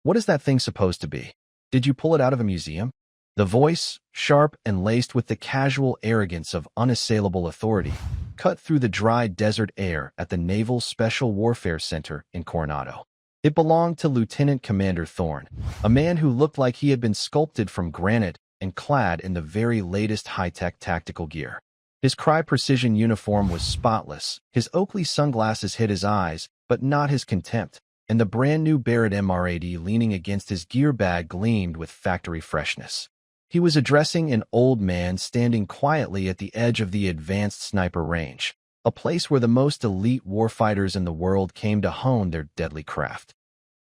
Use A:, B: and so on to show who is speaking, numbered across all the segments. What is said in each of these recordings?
A: What is that thing supposed to be? Did you pull it out of a museum? The voice, sharp and laced with the casual arrogance of unassailable authority, cut through the dry desert air at the Naval Special Warfare Center in Coronado. It belonged to Lieutenant Commander Thorne, a man who looked like he had been sculpted from granite and clad in the very latest high-tech tactical gear. His Cry-Precision uniform was spotless, his Oakley sunglasses hid his eyes, but not his contempt, and the brand-new Barrett MR-80 leaning against his gear bag gleamed with factory freshness. He was addressing an old man standing quietly at the edge of the advanced sniper range, a place where the most elite warfighters in the world came to hone their deadly craft.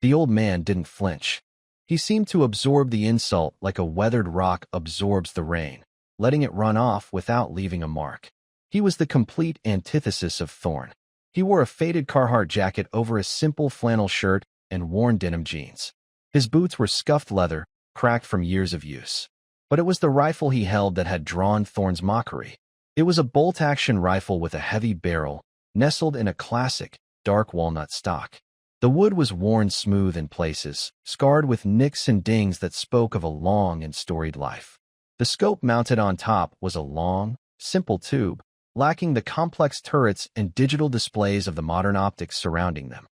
A: The old man didn't flinch. He seemed to absorb the insult like a weathered rock absorbs the rain, letting it run off without leaving a mark. He was the complete antithesis of Thorne. He wore a faded Carhartt jacket over a simple flannel shirt and worn denim jeans. His boots were scuffed leather, cracked from years of use. But it was the rifle he held that had drawn Thorne's mockery. It was a bolt-action rifle with a heavy barrel, nestled in a classic, dark walnut stock. The wood was worn smooth in places, scarred with nicks and dings that spoke of a long and storied life. The scope mounted on top was a long, simple tube, lacking the complex turrets and digital displays of the modern optics surrounding them.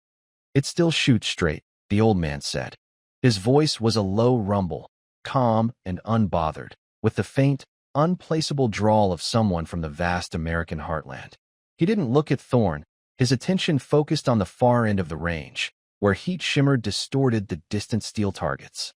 A: "It still shoots straight," the old man said. His voice was a low rumble, calm and unbothered, with the faint, unplaceable drawl of someone from the vast American heartland. He didn't look at Thorne. His attention focused on the far end of the range, where heat shimmered distorted the distant steel targets.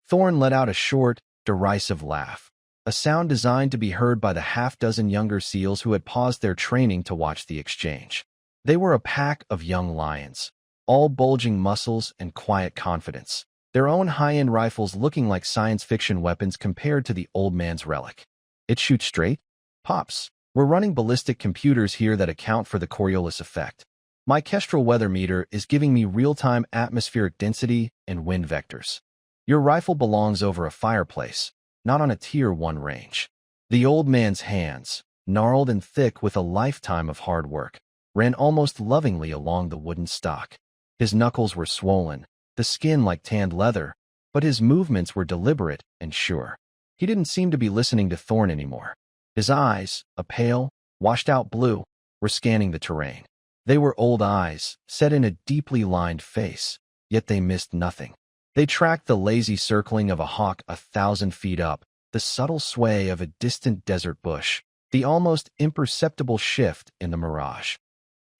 A: Thorne let out a short, derisive laugh, a sound designed to be heard by the half-dozen younger SEALs who had paused their training to watch the exchange. They were a pack of young lions, all bulging muscles and quiet confidence, their own high-end rifles looking like science fiction weapons compared to the old man's relic. "It shoots straight? Pops, we're running ballistic computers here that account for the Coriolis effect. My Kestrel weather meter is giving me real-time atmospheric density and wind vectors. Your rifle belongs over a fireplace, not on a Tier 1 range." The old man's hands, gnarled and thick with a lifetime of hard work, ran almost lovingly along the wooden stock. His knuckles were swollen, the skin like tanned leather, but his movements were deliberate and sure. He didn't seem to be listening to Thorne anymore. His eyes, a pale, washed-out blue, were scanning the terrain. They were old eyes, set in a deeply lined face, yet they missed nothing. They tracked the lazy circling of a hawk 1,000 feet up, the subtle sway of a distant desert bush, the almost imperceptible shift in the mirage.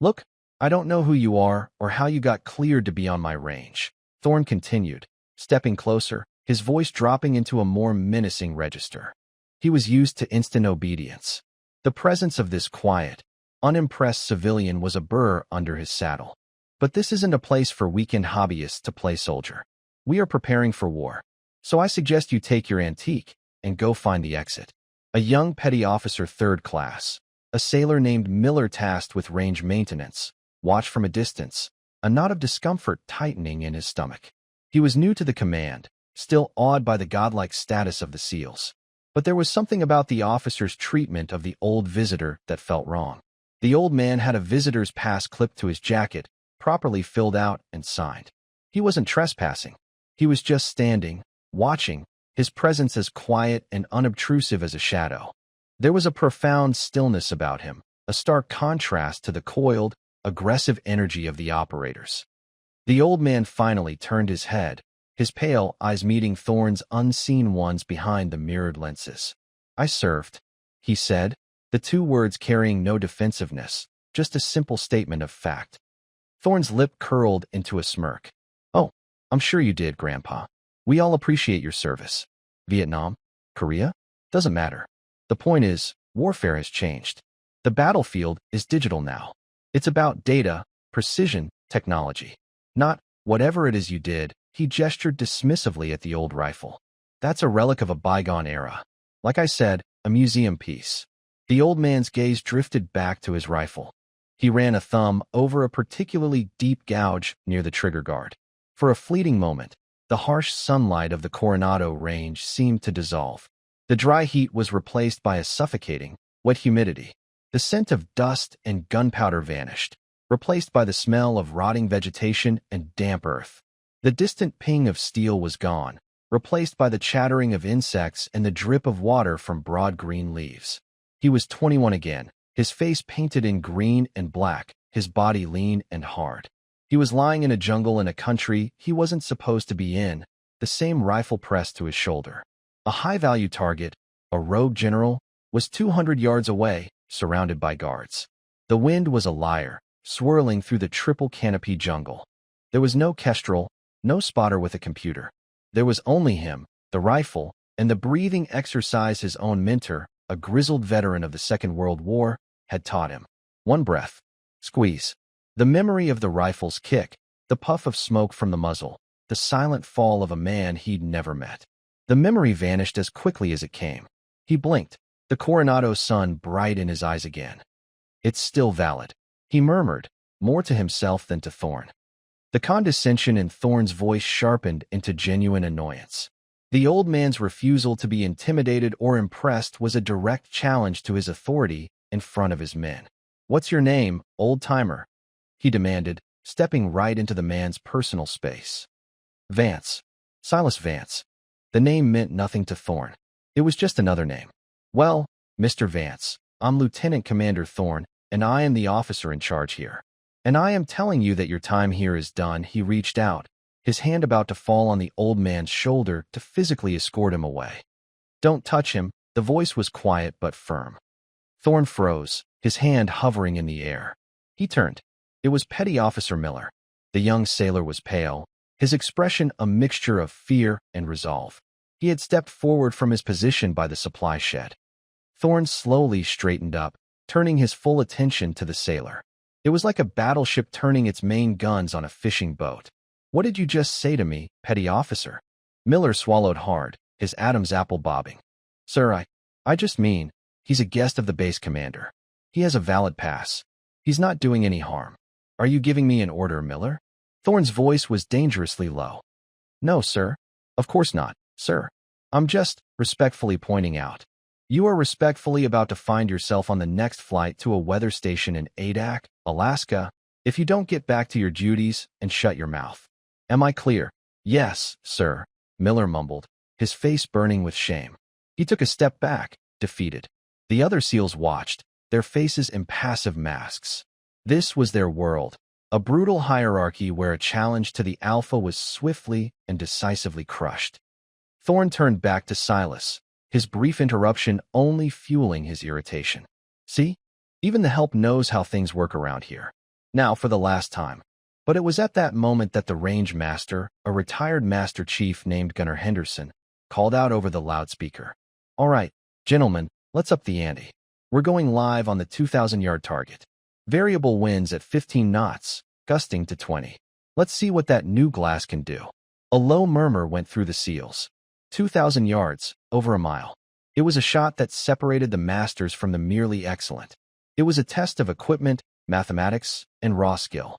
A: "Look, I don't know who you are or how you got cleared to be on my range," Thorne continued, stepping closer, his voice dropping into a more menacing register. He was used to instant obedience. The presence of this quiet, unimpressed civilian was a burr under his saddle. "But this isn't a place for weekend hobbyists to play soldier. We are preparing for war. So I suggest you take your antique and go find the exit." A young petty officer 3rd class, a sailor named Miller tasked with range maintenance, watched from a distance, a knot of discomfort tightening in his stomach. He was new to the command, still awed by the godlike status of the SEALs. But there was something about the officer's treatment of the old visitor that felt wrong. The old man had a visitor's pass clipped to his jacket, properly filled out and signed. He wasn't trespassing. He was just standing, watching, his presence as quiet and unobtrusive as a shadow. There was a profound stillness about him, a stark contrast to the coiled, aggressive energy of the operators. The old man finally turned his head, his pale eyes meeting Thorne's unseen ones behind the mirrored lenses. "I served," he said, the 2 words carrying no defensiveness, just a simple statement of fact. Thorne's lip curled into a smirk. "Oh, I'm sure you did, Grandpa. We all appreciate your service. Vietnam? Korea? Doesn't matter. The point is, warfare has changed. The battlefield is digital now. It's about data, precision, technology. Not whatever it is you did." He gestured dismissively at the old rifle. "That's a relic of a bygone era. Like I said, a museum piece." The old man's gaze drifted back to his rifle. He ran a thumb over a particularly deep gouge near the trigger guard. For a fleeting moment, the harsh sunlight of the Coronado range seemed to dissolve. The dry heat was replaced by a suffocating, wet humidity. The scent of dust and gunpowder vanished, replaced by the smell of rotting vegetation and damp earth. The distant ping of steel was gone, replaced by the chattering of insects and the drip of water from broad green leaves. He was 21 again, his face painted in green and black, his body lean and hard. He was lying in a jungle in a country he wasn't supposed to be in, the same rifle pressed to his shoulder. A high-value target, a rogue general, was 200 yards away, surrounded by guards. The wind was a liar, swirling through the triple canopy jungle. There was no kestrel, no spotter with a computer. There was only him, the rifle, and the breathing exercise his own mentor, a grizzled veteran of the Second World War, had taught him. One breath. Squeeze. The memory of the rifle's kick, the puff of smoke from the muzzle, the silent fall of a man he'd never met. The memory vanished as quickly as it came. He blinked, the Coronado sun bright in his eyes again. It's still valid, he murmured, more to himself than to Thorne. The condescension in Thorne's voice sharpened into genuine annoyance. The old man's refusal to be intimidated or impressed was a direct challenge to his authority in front of his men. "What's your name, old-timer?" he demanded, stepping right into the man's personal space. "Vance. Silas Vance." The name meant nothing to Thorne. It was just another name. "Well, Mr. Vance, I'm Lieutenant Commander Thorne, and I am the officer in charge here. And I am telling you that your time here is done." He reached out, his hand about to fall on the old man's shoulder to physically escort him away. "Don't touch him." The voice was quiet but firm. Thorne froze, his hand hovering in the air. He turned. It was Petty Officer Miller. The young sailor was pale, his expression a mixture of fear and resolve. He had stepped forward from his position by the supply shed. Thorne slowly straightened up, turning his full attention to the sailor. It was like a battleship turning its main guns on a fishing boat. "What did you just say to me, Petty Officer?" Miller swallowed hard, his Adam's apple bobbing. "Sir, I just mean, he's a guest of the base commander. He has a valid pass. He's not doing any harm. Are you giving me an order, Miller?" Thorne's voice was dangerously low. "No, sir. Of course not, sir. I'm just respectfully pointing out. You are respectfully about to find yourself on the next flight to a weather station in Adak, Alaska, if you don't get back to your duties and shut your mouth. Am I clear?" "Yes, sir," Miller mumbled, his face burning with shame. He took a step back, defeated. The other SEALs watched, their faces impassive masks. This was their world, a brutal hierarchy where a challenge to the alpha was swiftly and decisively crushed. Thorne turned back to Silas, his brief interruption only fueling his irritation. "See? Even the help knows how things work around here. Now for the last time." But it was at that moment that the range master, a retired master chief named Gunnar Henderson, called out over the loudspeaker. "All right, gentlemen, let's up the ante. We're going live on the 2,000-yard target. Variable winds at 15 knots, gusting to 20. Let's see what that new glass can do." A low murmur went through the SEALs. 2,000 yards, over a mile. It was a shot that separated the masters from the merely excellent. It was a test of equipment, mathematics, and raw skill.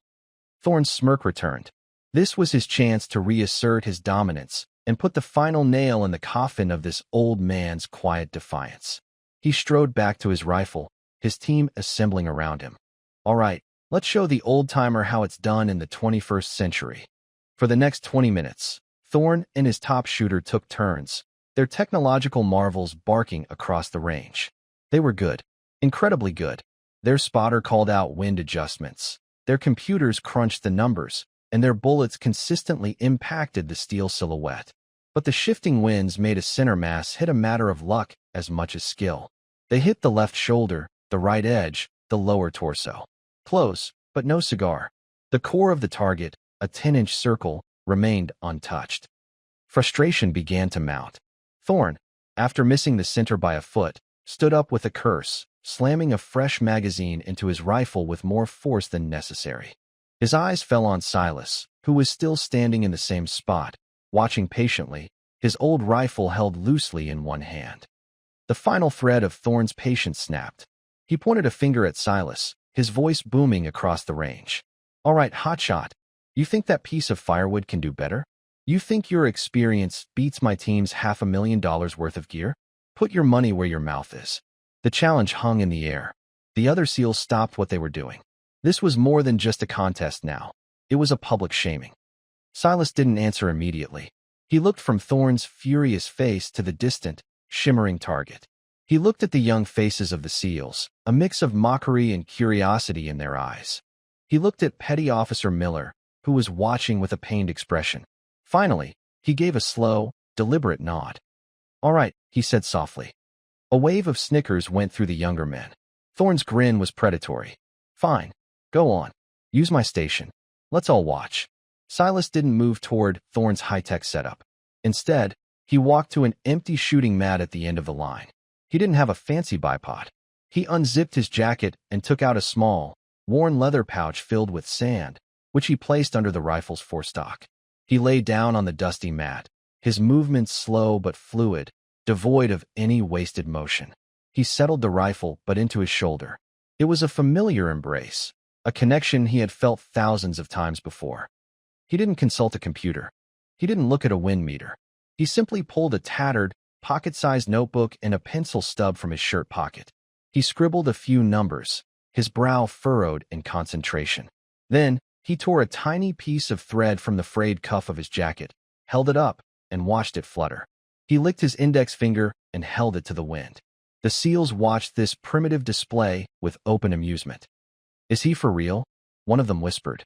A: Thorne's smirk returned. This was his chance to reassert his dominance and put the final nail in the coffin of this old man's quiet defiance. He strode back to his rifle, his team assembling around him. "All right, let's show the old-timer how it's done in the 21st century." For the next 20 minutes, Thorne and his top shooter took turns, their technological marvels barking across the range. They were good, incredibly good. Their spotter called out wind adjustments. Their computers crunched the numbers, and their bullets consistently impacted the steel silhouette. But the shifting winds made a center mass hit a matter of luck as much as skill. They hit the left shoulder, the right edge, the lower torso. Close, but no cigar. The core of the target, a 10-inch circle, remained untouched. Frustration began to mount. Thorne, after missing the center by a foot, stood up with a curse, slamming a fresh magazine into his rifle with more force than necessary. His eyes fell on Silas, who was still standing in the same spot, watching patiently, his old rifle held loosely in one hand. The final thread of Thorne's patience snapped. He pointed a finger at Silas, his voice booming across the range. "All right, hotshot. You think that piece of firewood can do better? You think your experience beats my team's $500,000 worth of gear? Put your money where your mouth is." The challenge hung in the air. The other SEALs stopped what they were doing. This was more than just a contest now. It was a public shaming. Silas didn't answer immediately. He looked from Thorne's furious face to the distant, shimmering target. He looked at the young faces of the SEALs, a mix of mockery and curiosity in their eyes. He looked at Petty Officer Miller, who was watching with a pained expression. Finally, he gave a slow, deliberate nod. "All right," he said softly. A wave of snickers went through the younger men. Thorne's grin was predatory. "Fine. Go on. Use my station. Let's all watch." Silas didn't move toward Thorne's high-tech setup. Instead, he walked to an empty shooting mat at the end of the line. He didn't have a fancy bipod. He unzipped his jacket and took out a small, worn leather pouch filled with sand, which he placed under the rifle's forestock. He lay down on the dusty mat, his movements slow but fluid, devoid of any wasted motion. He settled the rifle but into his shoulder. It was a familiar embrace, a connection he had felt thousands of times before. He didn't consult a computer. He didn't look at a wind meter. He simply pulled a tattered, pocket-sized notebook and a pencil stub from his shirt pocket. He scribbled a few numbers, his brow furrowed in concentration. Then, he tore a tiny piece of thread from the frayed cuff of his jacket, held it up, and watched it flutter. He licked his index finger and held it to the wind. The SEALs watched this primitive display with open amusement. "Is he for real?" one of them whispered.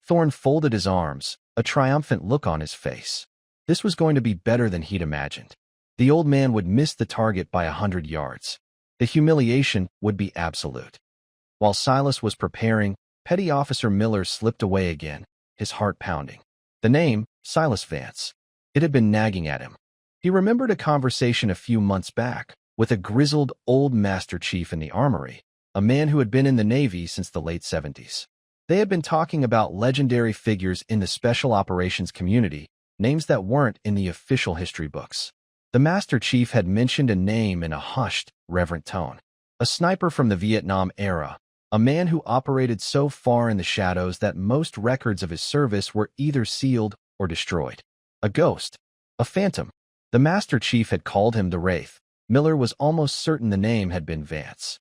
A: Thorne folded his arms, a triumphant look on his face. This was going to be better than he'd imagined. The old man would miss the target by 100 yards. The humiliation would be absolute. While Silas was preparing, Petty Officer Miller slipped away again, his heart pounding. The name, Silas Vance. It had been nagging at him. He remembered a conversation a few months back with a grizzled old Master Chief in the Armory, a man who had been in the Navy since the late 70s. They had been talking about legendary figures in the Special Operations community, names that weren't in the official history books. The Master Chief had mentioned a name in a hushed, reverent tone. A sniper from the Vietnam era, a man who operated so far in the shadows that most records of his service were either sealed or destroyed. A ghost. A phantom. The Master Chief had called him the Wraith. Miller was almost certain the name had been Vance.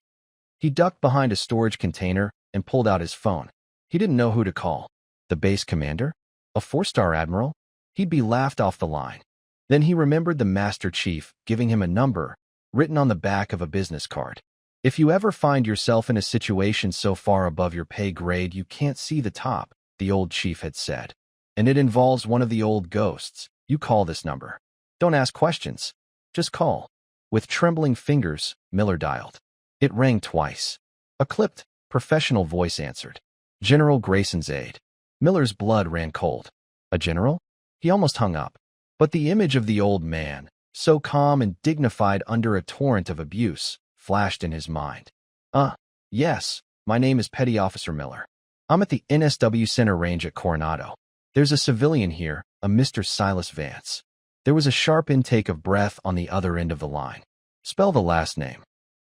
A: He ducked behind a storage container and pulled out his phone. He didn't know who to call. The base commander? A 4-star admiral? He'd be laughed off the line. Then he remembered the Master Chief giving him a number, written on the back of a business card. "If you ever find yourself in a situation so far above your pay grade you can't see the top," the old chief had said, "and it involves one of the old ghosts, you call this number. Don't ask questions. Just call." With trembling fingers, Miller dialed. It rang twice. A clipped, professional voice answered. General Greyson's aide. Miller's blood ran cold. A general? He almost hung up. But the image of the old man, so calm and dignified under a torrent of abuse, flashed in his mind. Yes, my name is Petty Officer Miller. I'm at the NSW Center range at Coronado. There's a civilian here, a Mr. Silas Vance." There was a sharp intake of breath on the other end of the line. "Spell the last name."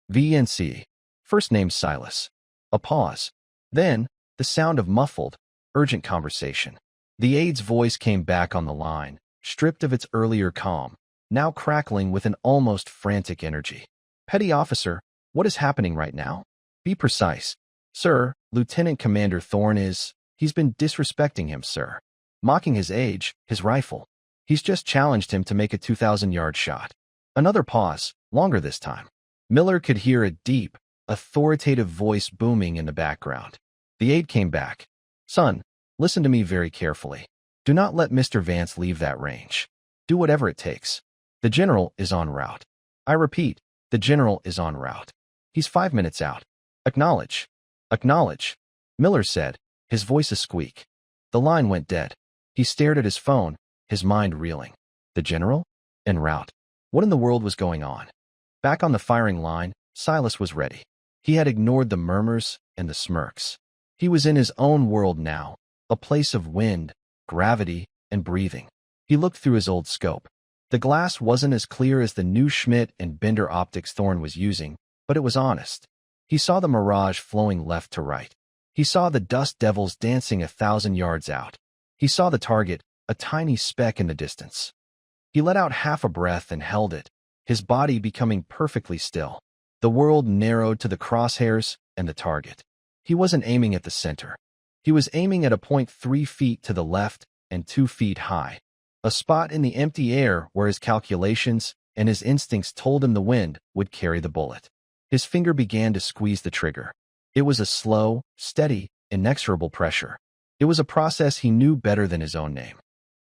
A: "VNC. First name Silas." A pause. Then, the sound of muffled, urgent conversation. The aide's voice came back on the line, stripped of its earlier calm, now crackling with an almost frantic energy. "Petty Officer, what is happening right now? Be precise." "Sir, Lieutenant Commander Thorne he's been disrespecting him, sir. Mocking his age, his rifle. He's just challenged him to make a 2,000-yard shot." Another pause, longer this time. Miller could hear a deep, authoritative voice booming in the background. The aide came back. "Son, listen to me very carefully. Do not let Mr. Vance leave that range. Do whatever it takes. The general is en route. I repeat, the general is en route. He's 5 minutes out. Acknowledge." "Acknowledge," Miller said, his voice a squeak. The line went dead. He stared at his phone, his mind reeling. The general? En route. What in the world was going on? Back on the firing line, Silas was ready. He had ignored the murmurs and the smirks. He was in his own world now, a place of wind, gravity, and breathing. He looked through his old scope. The glass wasn't as clear as the new Schmidt and Bender optics Thorne was using, but it was honest. He saw the mirage flowing left to right. He saw the dust devils dancing 1,000 yards out. He saw the target, a tiny speck in the distance. He let out half a breath and held it, his body becoming perfectly still. The world narrowed to the crosshairs and the target. He wasn't aiming at the center. He was aiming at a point 3 feet to the left, and 2 feet high. A spot in the empty air where his calculations and his instincts told him the wind would carry the bullet. His finger began to squeeze the trigger. It was a slow, steady, inexorable pressure. It was a process he knew better than his own name.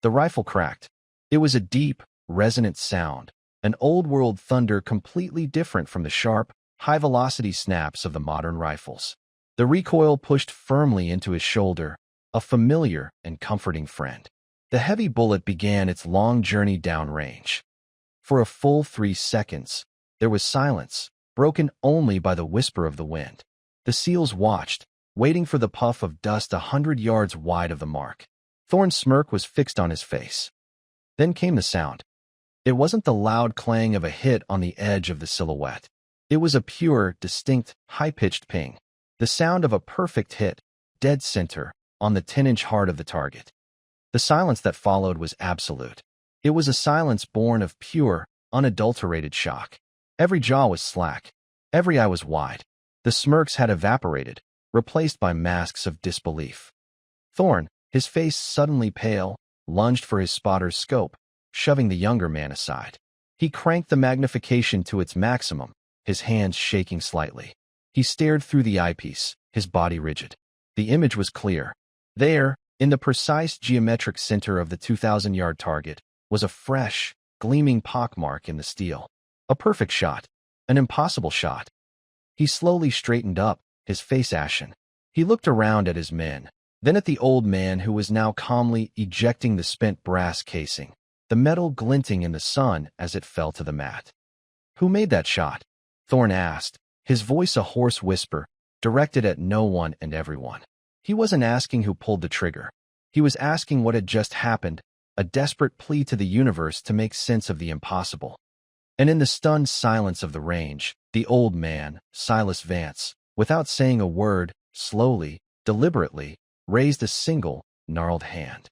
A: The rifle cracked. It was a deep, resonant sound, an old-world thunder completely different from the sharp, high-velocity snaps of the modern rifles. The recoil pushed firmly into his shoulder, a familiar and comforting friend. The heavy bullet began its long journey downrange. For a full 3 seconds, there was silence, broken only by the whisper of the wind. The SEALs watched, waiting for the puff of dust 100 yards wide of the mark. Thorne's smirk was fixed on his face. Then came the sound. It wasn't the loud clang of a hit on the edge of the silhouette. It was a pure, distinct, high-pitched ping. The sound of a perfect hit, dead center, on the 10-inch heart of the target. The silence that followed was absolute. It was a silence born of pure, unadulterated shock. Every jaw was slack. Every eye was wide. The smirks had evaporated, replaced by masks of disbelief. Thorne, his face suddenly pale, lunged for his spotter's scope, shoving the younger man aside. He cranked the magnification to its maximum, his hands shaking slightly. He stared through the eyepiece, his body rigid. The image was clear. There, in the precise geometric center of the 2,000-yard target, was a fresh, gleaming pockmark in the steel. A perfect shot. An impossible shot. He slowly straightened up, his face ashen. He looked around at his men, then at the old man who was now calmly ejecting the spent brass casing, the metal glinting in the sun as it fell to the mat. "Who made that shot?" Thorne asked, his voice a hoarse whisper, directed at no one and everyone. He wasn't asking who pulled the trigger. He was asking what had just happened, a desperate plea to the universe to make sense of the impossible. And in the stunned silence of the range, the old man, Silas Vance, without saying a word, slowly, deliberately, raised a single, gnarled hand.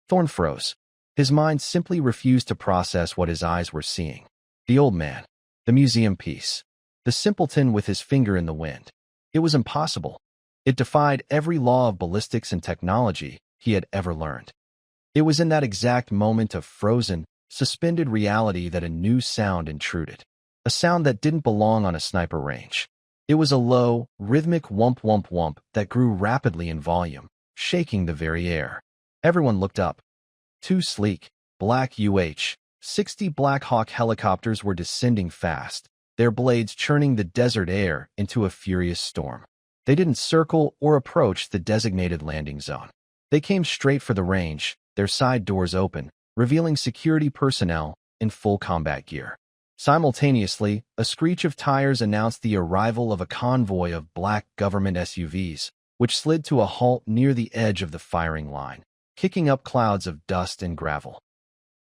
A: Thorne froze. His mind simply refused to process what his eyes were seeing. The old man, the museum piece, the simpleton with his finger in the wind. It was impossible. It defied every law of ballistics and technology he had ever learned. It was in that exact moment of frozen, suspended reality that a new sound intruded. A sound that didn't belong on a sniper range. It was a low, rhythmic whump whump whump that grew rapidly in volume, shaking the very air. Everyone looked up. 2 sleek, black UH-60 Black Hawk helicopters were descending fast, their blades churning the desert air into a furious storm. They didn't circle or approach the designated landing zone. They came straight for the range, their side doors open, revealing security personnel in full combat gear. Simultaneously, a screech of tires announced the arrival of a convoy of black government SUVs, which slid to a halt near the edge of the firing line, kicking up clouds of dust and gravel.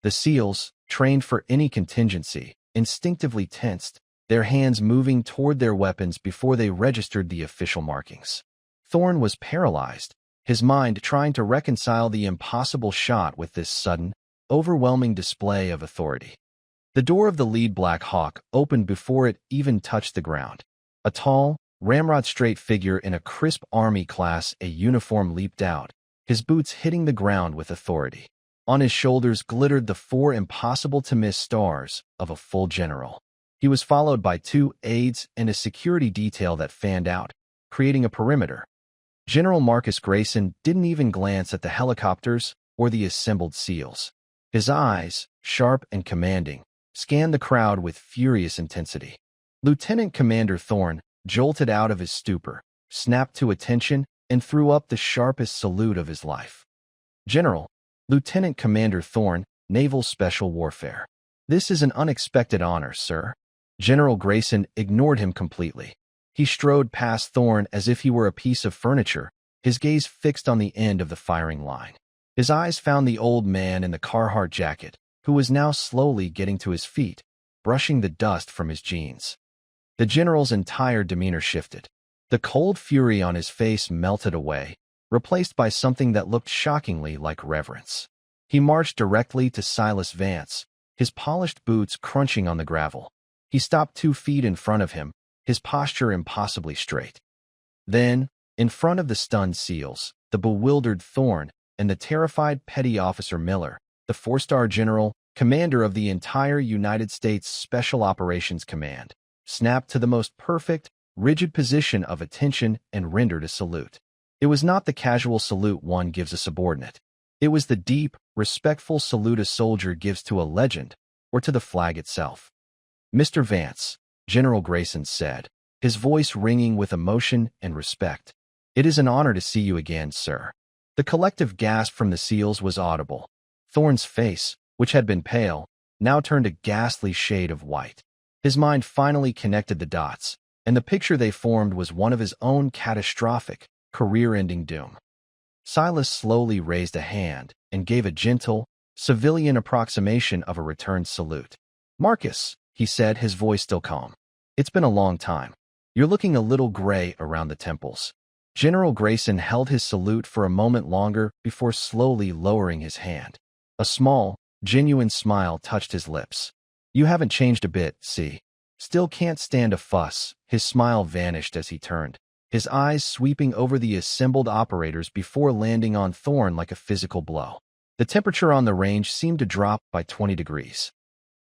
A: The SEALs, trained for any contingency, instinctively tensed, their hands moving toward their weapons before they registered the official markings. Thorne was paralyzed, his mind trying to reconcile the impossible shot with this sudden, overwhelming display of authority. The door of the lead Black Hawk opened before it even touched the ground. A tall, ramrod-straight figure in a crisp Army Class A uniform leaped out, his boots hitting the ground with authority. On his shoulders glittered the 4 impossible-to-miss stars of a full general. He was followed by 2 aides and a security detail that fanned out, creating a perimeter. General Marcus Greyson didn't even glance at the helicopters or the assembled SEALs. His eyes, sharp and commanding, scanned the crowd with furious intensity. Lieutenant Commander Thorne jolted out of his stupor, snapped to attention, and threw up the sharpest salute of his life. "General, Lieutenant Commander Thorne, Naval Special Warfare. This is an unexpected honor, sir." General Greyson ignored him completely. He strode past Thorne as if he were a piece of furniture, his gaze fixed on the end of the firing line. His eyes found the old man in the Carhartt jacket, who was now slowly getting to his feet, brushing the dust from his jeans. The general's entire demeanor shifted. The cold fury on his face melted away, replaced by something that looked shockingly like reverence. He marched directly to Silas Vance, his polished boots crunching on the gravel. He stopped 2 feet in front of him, his posture impossibly straight. Then, in front of the stunned SEALs, the bewildered Thorne, and the terrified Petty Officer Miller, the four-star general, commander of the entire United States Special Operations Command, snapped to the most perfect, rigid position of attention and rendered a salute. It was not the casual salute one gives a subordinate. It was the deep, respectful salute a soldier gives to a legend or to the flag itself. "Mr. Vance," General Greyson said, his voice ringing with emotion and respect. "It is an honor to see you again, sir." The collective gasp from the SEALs was audible. Thorne's face, which had been pale, now turned a ghastly shade of white. His mind finally connected the dots, and the picture they formed was one of his own catastrophic, career-ending doom. Silas slowly raised a hand and gave a gentle, civilian approximation of a returned salute. "Marcus," he said, his voice still calm. "It's been a long time. You're looking a little gray around the temples." General Greyson held his salute for a moment longer before slowly lowering his hand. A small, genuine smile touched his lips. "You haven't changed a bit, see? Still can't stand a fuss." His smile vanished as he turned, his eyes sweeping over the assembled operators before landing on Thorne like a physical blow. The temperature on the range seemed to drop by 20 degrees.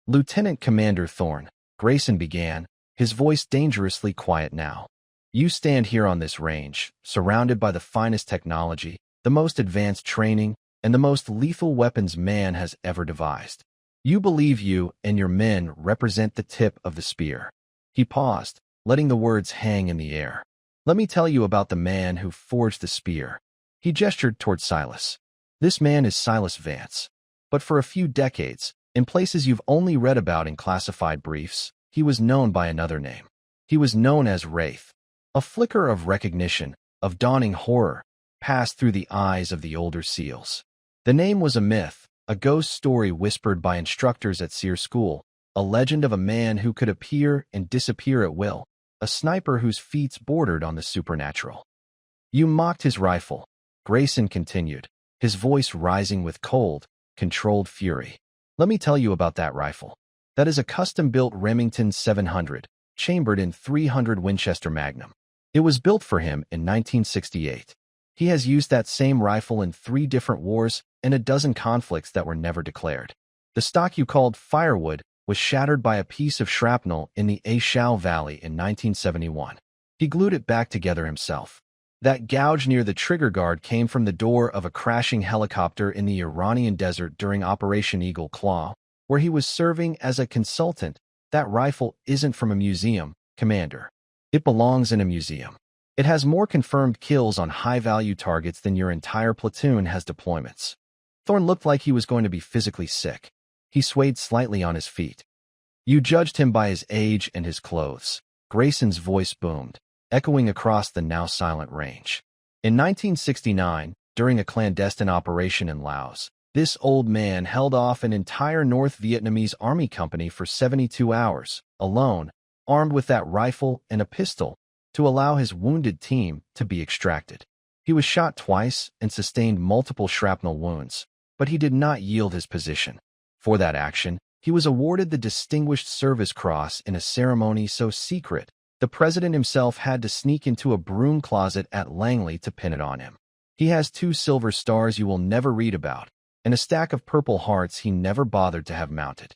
A: "Lieutenant Commander Thorne," Greyson began, his voice dangerously quiet now. "You stand here on this range, surrounded by the finest technology, the most advanced training, and the most lethal weapons man has ever devised. You believe you and your men represent the tip of the spear." He paused, letting the words hang in the air. "Let me tell you about the man who forged the spear." He gestured toward Silas. "This man is Silas Vance. But for a few decades, in places you've only read about in classified briefs, he was known by another name. He was known as Wraith." A flicker of recognition, of dawning horror, passed through the eyes of the older SEALs. The name was a myth, a ghost story whispered by instructors at SEER School, a legend of a man who could appear and disappear at will, a sniper whose feats bordered on the supernatural. "You mocked his rifle," Greyson continued, his voice rising with cold, controlled fury. "Let me tell you about that rifle. That is a custom-built Remington 700, chambered in .300 Winchester Magnum. It was built for him in 1968. He has used that same rifle in 3 different wars and a dozen conflicts that were never declared. The stock you called firewood was shattered by a piece of shrapnel in the Aishao Valley in 1971. He glued it back together himself. That gouge near the trigger guard came from the door of a crashing helicopter in the Iranian desert during Operation Eagle Claw, where he was serving as a consultant. That rifle isn't from a museum, Commander. It belongs in a museum. It has more confirmed kills on high-value targets than your entire platoon has deployments." Thorne looked like he was going to be physically sick. He swayed slightly on his feet. "You judged him by his age and his clothes." Greyson's voice boomed, echoing across the now silent range. "In 1969, during a clandestine operation in Laos, this old man held off an entire North Vietnamese army company for 72 hours, alone, armed with that rifle and a pistol, to allow his wounded team to be extracted. He was shot twice and sustained multiple shrapnel wounds, but he did not yield his position. For that action, he was awarded the Distinguished Service Cross in a ceremony so secret, the president himself had to sneak into a broom closet at Langley to pin it on him. He has 2 silver stars you will never read about, and a stack of Purple Hearts he never bothered to have mounted."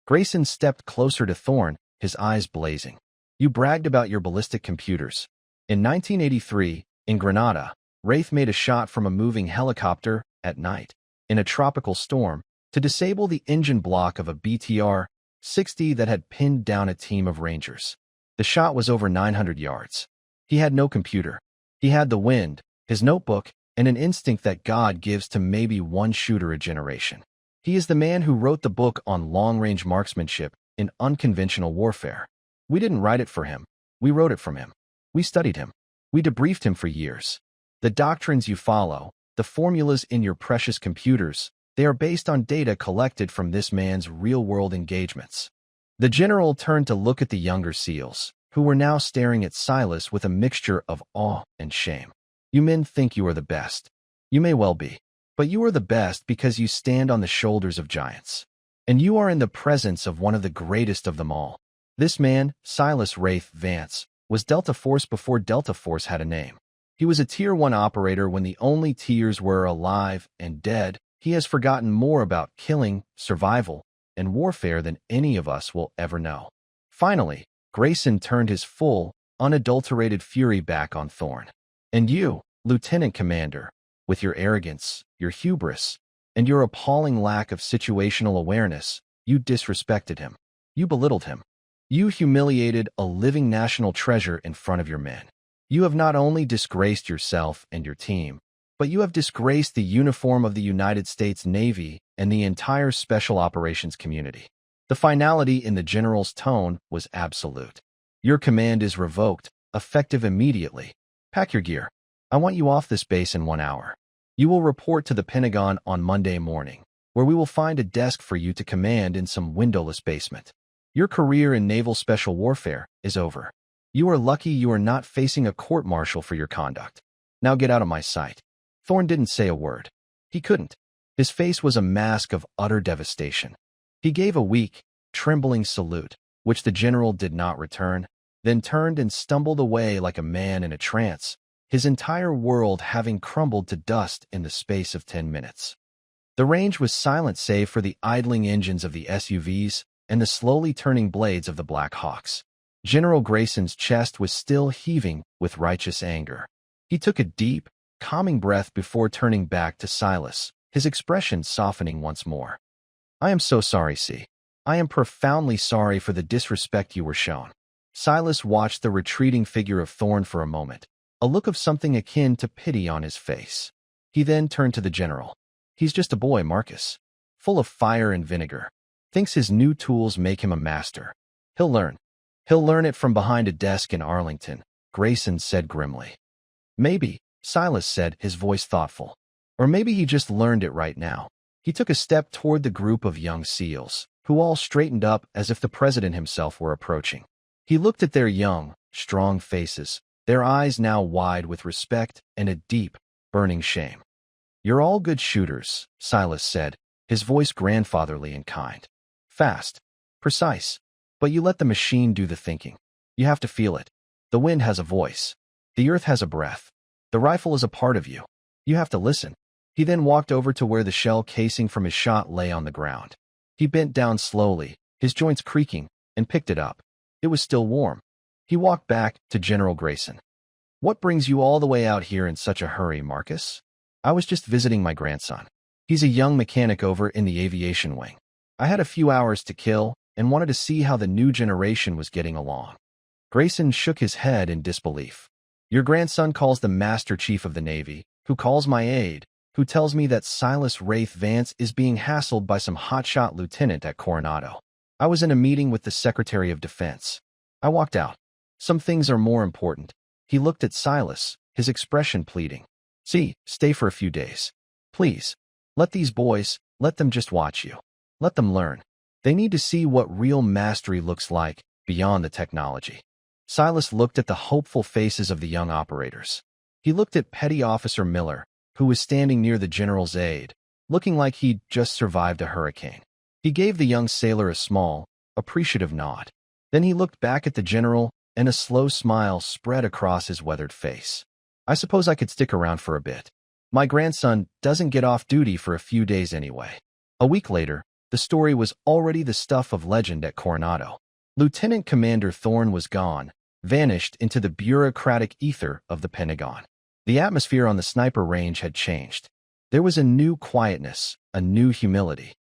A: Greyson stepped closer to Thorne, his eyes blazing. "You bragged about your ballistic computers. In 1983, in Grenada, Wraith made a shot from a moving helicopter at night, in a tropical storm, to disable the engine block of a BTR-60 that had pinned down a team of Rangers. The shot was over 900 yards. He had no computer. He had the wind, his notebook, and an instinct that God gives to maybe one shooter a generation. He is the man who wrote the book on long-range marksmanship in unconventional warfare. We didn't write it for him. We wrote it from him. We studied him. We debriefed him for years. The doctrines you follow, the formulas in your precious computers, they are based on data collected from this man's real-world engagements." The general turned to look at the younger SEALs, who were now staring at Silas with a mixture of awe and shame. "You men think you are the best. You may well be. But you are the best because you stand on the shoulders of giants. And you are in the presence of one of the greatest of them all. This man, Silas Wraith Vance, was Delta Force before Delta Force had a name. He was a Tier 1 operator when the only tiers were alive and dead. He has forgotten more about killing, survival, and warfare than any of us will ever know. Finally, Greyson turned his full, unadulterated fury back on Thorne. And you, Lieutenant Commander, with your arrogance, your hubris, and your appalling lack of situational awareness, you disrespected him. You belittled him. You humiliated a living national treasure in front of your men. You have not only disgraced yourself and your team, but you have disgraced the uniform of the United States Navy and the entire Special Operations community. The finality in the general's tone was absolute. Your command is revoked, effective immediately. Pack your gear. I want you off this base in 1 hour. You will report to the Pentagon on Monday morning, where we will find a desk for you to command in some windowless basement. Your career in Naval Special Warfare is over. You are lucky you are not facing a court-martial for your conduct. Now get out of my sight. Thorne didn't say a word. He couldn't. His face was a mask of utter devastation. He gave a weak, trembling salute, which the general did not return, then turned and stumbled away like a man in a trance, his entire world having crumbled to dust in the space of 10 minutes. The range was silent save for the idling engines of the SUVs and the slowly turning blades of the Black Hawks. General Greyson's chest was still heaving with righteous anger. He took a deep, calming breath before turning back to Silas, his expression softening once more. I am so sorry, C. I am profoundly sorry for the disrespect you were shown. Silas watched the retreating figure of Thorne for a moment, a look of something akin to pity on his face. He then turned to the general. He's just a boy, Marcus. Full of fire and vinegar. Thinks his new tools make him a master. He'll learn. He'll learn it from behind a desk in Arlington, Greyson said grimly. Maybe, Silas said, his voice thoughtful. Or maybe he just learned it right now. He took a step toward the group of young SEALs, who all straightened up as if the president himself were approaching. He looked at their young, strong faces, their eyes now wide with respect and a deep, burning shame. You're all good shooters, Silas said, his voice grandfatherly and kind. Fast, precise, but you let the machine do the thinking. You have to feel it. The wind has a voice. The earth has a breath. The rifle is a part of you. You have to listen. He then walked over to where the shell casing from his shot lay on the ground. He bent down slowly, his joints creaking, and picked it up. It was still warm. He walked back to General Greyson. What brings you all the way out here in such a hurry, Marcus? I was just visiting my grandson. He's a young mechanic over in the aviation wing. I had a few hours to kill and wanted to see how the new generation was getting along. Greyson shook his head in disbelief. Your grandson calls the Master Chief of the Navy, who calls my aide, who tells me that Silas Wraith Vance is being hassled by some hotshot lieutenant at Coronado. I was in a meeting with the Secretary of Defense. I walked out. Some things are more important. He looked at Silas, his expression pleading. See, stay for a few days. Please. Let these boys, let them just watch you. Let them learn. They need to see what real mastery looks like beyond the technology. Silas looked at the hopeful faces of the young operators. He looked at Petty Officer Miller, who was standing near the general's aide, looking like he'd just survived a hurricane. He gave the young sailor a small, appreciative nod. Then he looked back at the general, and a slow smile spread across his weathered face. I suppose I could stick around for a bit. My grandson doesn't get off duty for a few days anyway. A week later, the story was already the stuff of legend at Coronado. Lieutenant Commander Thorne was gone, vanished into the bureaucratic ether of the Pentagon. The atmosphere on the sniper range had changed. There was a new quietness, a new humility.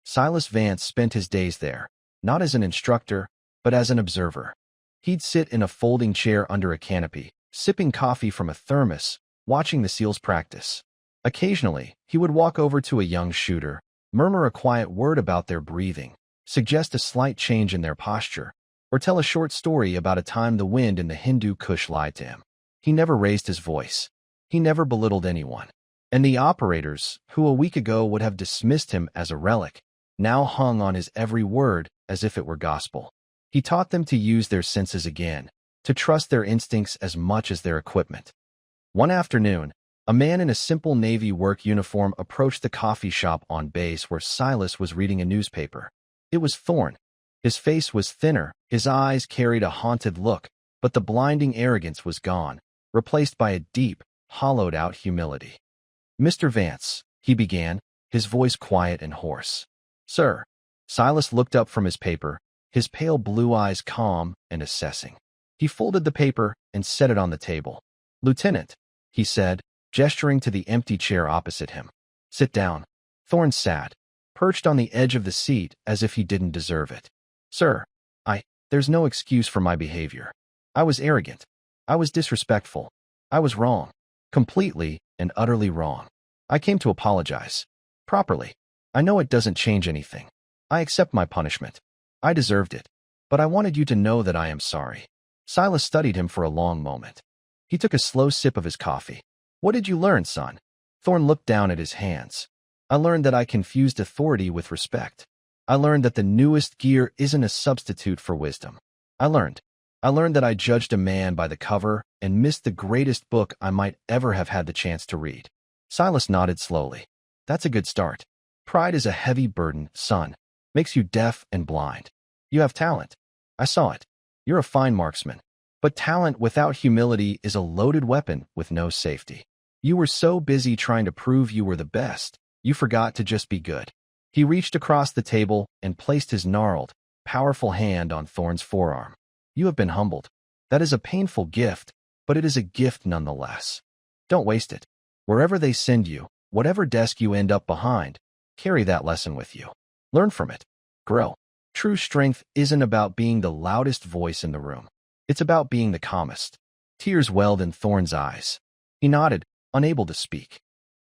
A: Silas Vance spent his days there, not as an instructor, but as an observer. He'd sit in a folding chair under a canopy, sipping coffee from a thermos, watching the SEALs practice. Occasionally, he would walk over to a young shooter, murmur a quiet word about their breathing, suggest a slight change in their posture, or tell a short story about a time the wind in the Hindu Kush lied to him. He never raised his voice. He never belittled anyone. And the operators, who a week ago would have dismissed him as a relic, now hung on his every word as if it were gospel. He taught them to use their senses again, to trust their instincts as much as their equipment. One afternoon, a man in a simple Navy work uniform approached the coffee shop on base where Silas was reading a newspaper. It was Thorne. His face was thinner, his eyes carried a haunted look, but the blinding arrogance was gone. replaced by a deep, hollowed-out humility. "Mr. Vance," he began, his voice quiet and hoarse. "Sir." Silas looked up from his paper, his pale blue eyes calm and assessing. He folded the paper and set it on the table. "Lieutenant," he said, gesturing to the empty chair opposite him. "Sit down." Thorne sat, perched on the edge of the seat as if he didn't deserve it. "Sir, there's no excuse for my behavior. I was arrogant. I was disrespectful. I was wrong. Completely and utterly wrong. I came to apologize. Properly. I know it doesn't change anything. I accept my punishment. I deserved it. But I wanted you to know that I am sorry." Silas studied him for a long moment. He took a slow sip of his coffee. "What did you learn, son?" Thorne looked down at his hands. "I learned that I confused authority with respect. I learned that the newest gear isn't a substitute for wisdom. I learned that I judged a man by the cover and missed the greatest book I might ever have had the chance to read." Silas nodded slowly. "That's a good start. Pride is a heavy burden, son. Makes you deaf and blind. You have talent. I saw it. You're a fine marksman. But talent without humility is a loaded weapon with no safety. You were so busy trying to prove you were the best, you forgot to just be good." He reached across the table and placed his gnarled, powerful hand on Thorne's forearm. "You have been humbled. That is a painful gift, but it is a gift nonetheless. Don't waste it. Wherever they send you, whatever desk you end up behind, carry that lesson with you. Learn from it. Grow. True strength isn't about being the loudest voice in the room. It's about being the calmest." Tears welled in Thorne's eyes. He nodded, unable to speak.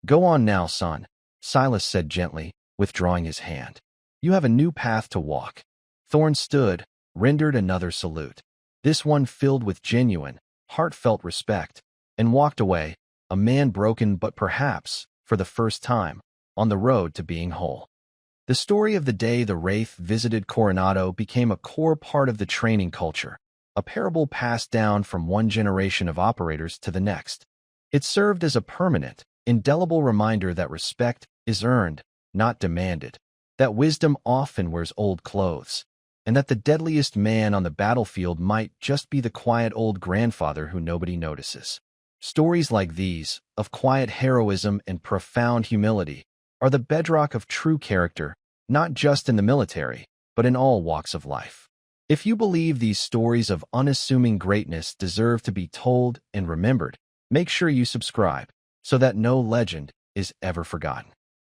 A: "Go on now, son," Silas said gently, withdrawing his hand. "You have a new path to walk." Thorne stood, rendered another salute, this one filled with genuine, heartfelt respect, and walked away, a man broken but perhaps, for the first time, on the road to being whole. The story of the day the Wraith visited Coronado became a core part of the training culture, a parable passed down from one generation of operators to the next. It served as a permanent, indelible reminder that respect is earned, not demanded, that wisdom often wears old clothes, and that the deadliest man on the battlefield might just be the quiet old grandfather who nobody notices. Stories like these, of quiet heroism and profound humility, are the bedrock of true character, not just in the military, but in all walks of life. If you believe these stories of unassuming greatness deserve to be told and remembered, make sure you subscribe so that no legend is ever forgotten.